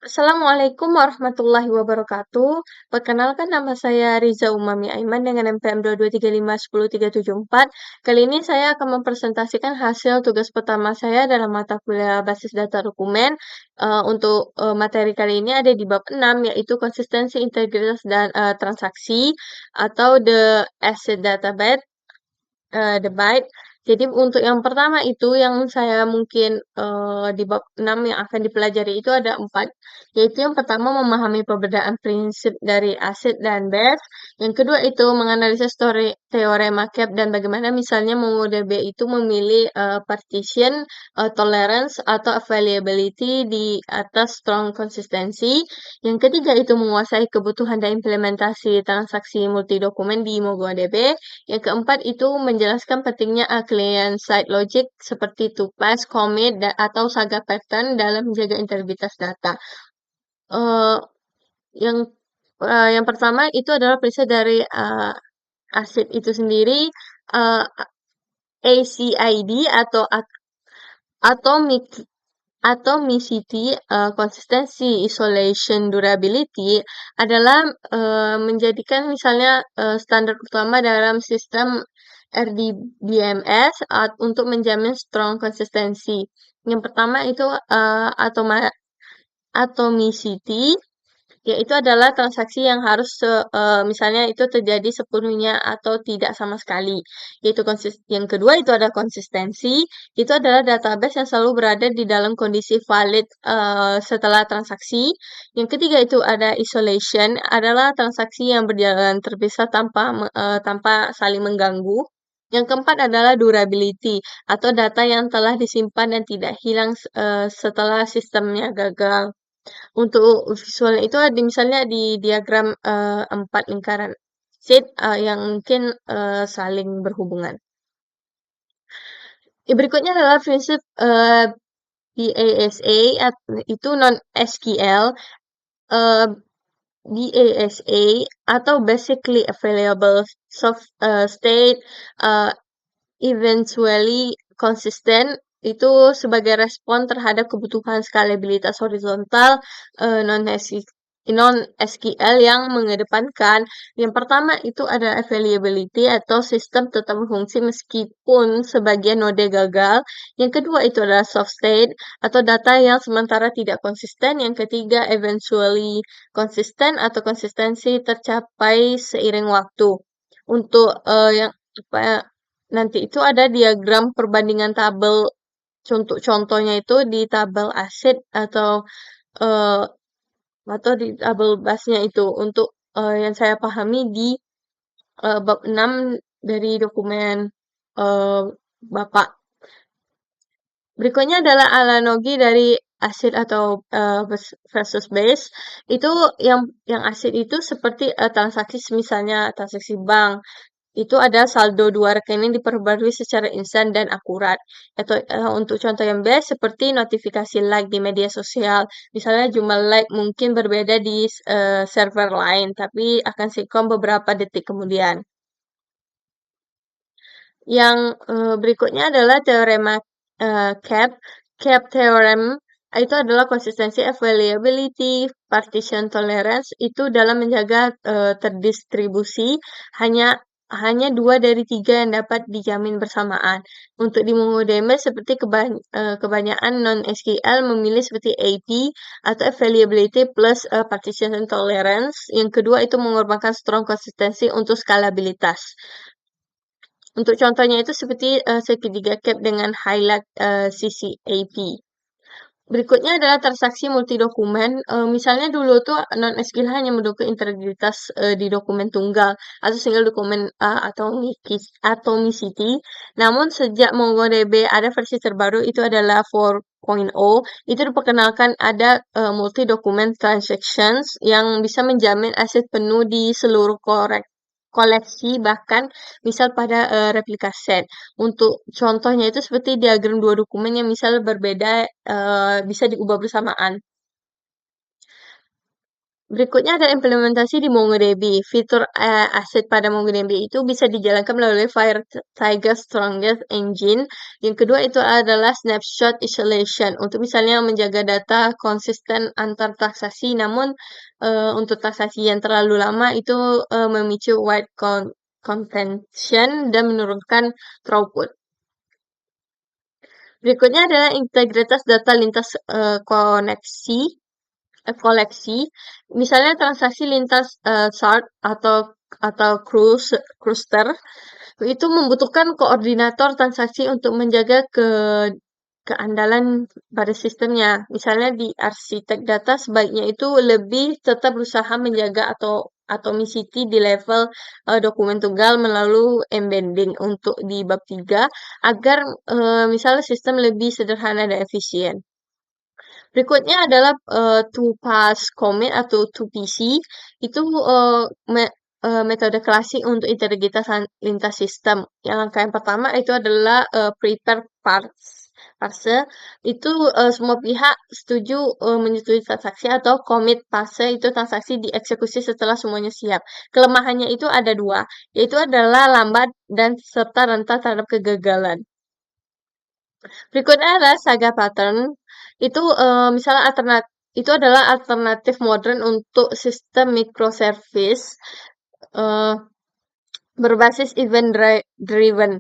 Assalamualaikum warahmatullahi wabarakatuh. Perkenalkan nama saya Riza Umami Aiman dengan NPM 223510374. Kali ini saya akan mempresentasikan hasil tugas pertama saya dalam mata kuliah basis data dokumen. Untuk materi kali ini ada di bab 6 yaitu konsistensi, integritas, dan transaksi atau the asset database The Byte. Jadi untuk yang pertama itu yang saya mungkin di bab 6 yang akan dipelajari itu ada 4, yaitu yang pertama memahami perbedaan prinsip dari aset dan base. Yang kedua itu menganalisis teorema CAP dan bagaimana misalnya MongoDB itu memilih partition, tolerance atau availability di atas strong consistency. Yang ketiga itu menguasai kebutuhan dan implementasi transaksi multidokumen di MongoDB. Yang keempat itu menjelaskan pentingnya client-side logic seperti tuple, commit, atau saga pattern dalam menjaga integritas data. Eh, yang yang pertama itu adalah prinsip dari aset itu sendiri, uh, ACID atomic atomicity, consistency, isolation, durability adalah menjadikan misalnya standar utama dalam sistem RDBMS untuk menjamin strong konsistensi. Yang pertama itu atomicity, yaitu adalah transaksi yang harus misalnya itu terjadi sepenuhnya atau tidak sama sekali. Yaitu yang kedua itu ada konsistensi, itu adalah database yang selalu berada di dalam kondisi valid setelah transaksi. Yang ketiga itu ada isolation, adalah transaksi yang berjalan terpisah tanpa saling mengganggu. Yang keempat adalah durability atau data yang telah disimpan dan tidak hilang setelah sistemnya gagal. Untuk visualnya itu ada misalnya di diagram 4 lingkaran sheet yang mungkin saling berhubungan. Berikutnya adalah prinsip BASA itu non-SQL. BASA atau Basically Available State Eventually Consistent itu sebagai respon terhadap kebutuhan skalabilitas horizontal non-SQL yang mengedepankan yang pertama itu ada availability atau sistem tetap berfungsi meskipun sebagian node gagal. Yang kedua itu adalah soft state atau data yang sementara tidak konsisten. Yang ketiga eventually konsisten atau konsistensi tercapai seiring waktu. Untuk yang nanti itu ada diagram perbandingan tabel, contohnya itu di tabel aset uh, atau di tabel basnya itu untuk yang saya pahami di bab 6 dari dokumen uh, Bapak. Berikutnya adalah analogi dari aset atau versus base. Itu yang aset itu seperti transaksi misalnya transaksi bank. Itu ada saldo dua rekening diperbarui secara instan dan akurat. Atau untuk contoh yang best seperti notifikasi like di media sosial. Misalnya jumlah like mungkin berbeda di server lain, tapi akan sinkron beberapa detik kemudian. Yang berikutnya adalah teorema CAP. CAP theorem itu adalah konsistensi, availability, partition tolerance itu dalam menjaga terdistribusi hanya 2 dari 3 yang dapat dijamin bersamaan. Untuk di MongoDB seperti kebanyakan non-SQL memilih seperti AP atau availability plus partition tolerance. Yang kedua itu mengorbankan strong konsistensi untuk skalabilitas. Untuk contohnya itu seperti segitiga cap dengan highlight CCAP. Berikutnya adalah transaksi multidokumen. Misalnya dulu tuh non-SQL hanya mendukung integritas di dokumen tunggal atau single dokumen atau atomicity. Namun sejak MongoDB ada versi terbaru itu adalah 4.0, itu diperkenalkan ada multi-document transactions yang bisa menjamin aset penuh di seluruh koleksi bahkan misal pada replika set. Untuk contohnya itu seperti diagram dua dokumen yang misal berbeda bisa diubah bersamaan. Berikutnya ada implementasi di MongoDB. Fitur aset pada MongoDB itu bisa dijalankan melalui FireTiger Strongest Engine. Yang kedua itu adalah snapshot isolation untuk misalnya menjaga data konsisten antar transaksi. Namun untuk transaksi yang terlalu lama itu memicu white contention dan menurunkan throughput. Berikutnya adalah integritas data lintas koleksi, misalnya transaksi lintas shard atau cluster itu membutuhkan koordinator transaksi untuk menjaga keandalan pada sistemnya. Misalnya di arsitek data sebaiknya itu lebih tetap berusaha menjaga atau atomicity di level dokumen tunggal melalui embedding untuk di bab 3 agar misalnya sistem lebih sederhana dan efisien. Berikutnya adalah two pass commit atau 2PC. Itu metode klasik untuk integritas lintas sistem. Yang langkah yang pertama itu adalah prepare parse. Itu semua pihak setuju menyetujui transaksi atau commit parse itu transaksi dieksekusi setelah semuanya siap. Kelemahannya itu ada dua, yaitu adalah lambat dan serta rentan terhadap kegagalan. Berikutnya adalah saga pattern. Itu misalnya itu adalah alternatif modern untuk sistem microservice eh, berbasis event driven.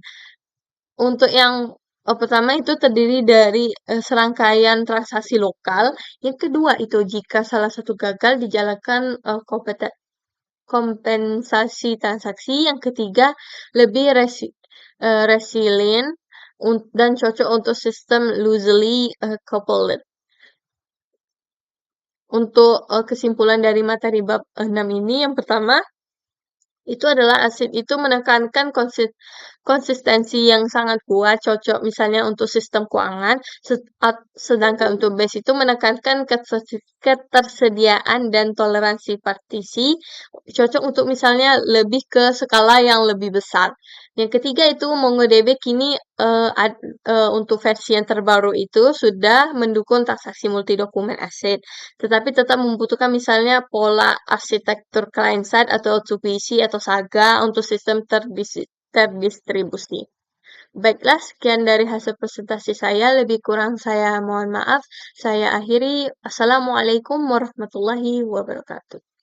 Untuk yang pertama itu terdiri dari serangkaian transaksi lokal. Yang kedua itu jika salah satu gagal dijalankan kompensasi transaksi. Yang ketiga lebih resilient dan cocok untuk sistem loosely coupled. Untuk kesimpulan dari materi bab 6 ini, yang pertama itu adalah ASIP itu menekankan konsistensi yang sangat kuat, cocok misalnya untuk sistem keuangan, sedangkan untuk BASE itu menekankan ketersediaan dan toleransi partisi, cocok untuk misalnya lebih ke skala yang lebih besar. Yang ketiga itu MongoDB kini untuk versi yang terbaru itu sudah mendukung transaksi multi-dokumen aset, tetapi tetap membutuhkan misalnya pola arsitektur client-side atau 2PC atau Saga untuk sistem terdistribusi. Baiklah, sekian dari hasil presentasi saya. Lebih kurang saya mohon maaf. Saya akhiri. Assalamualaikum warahmatullahi wabarakatuh.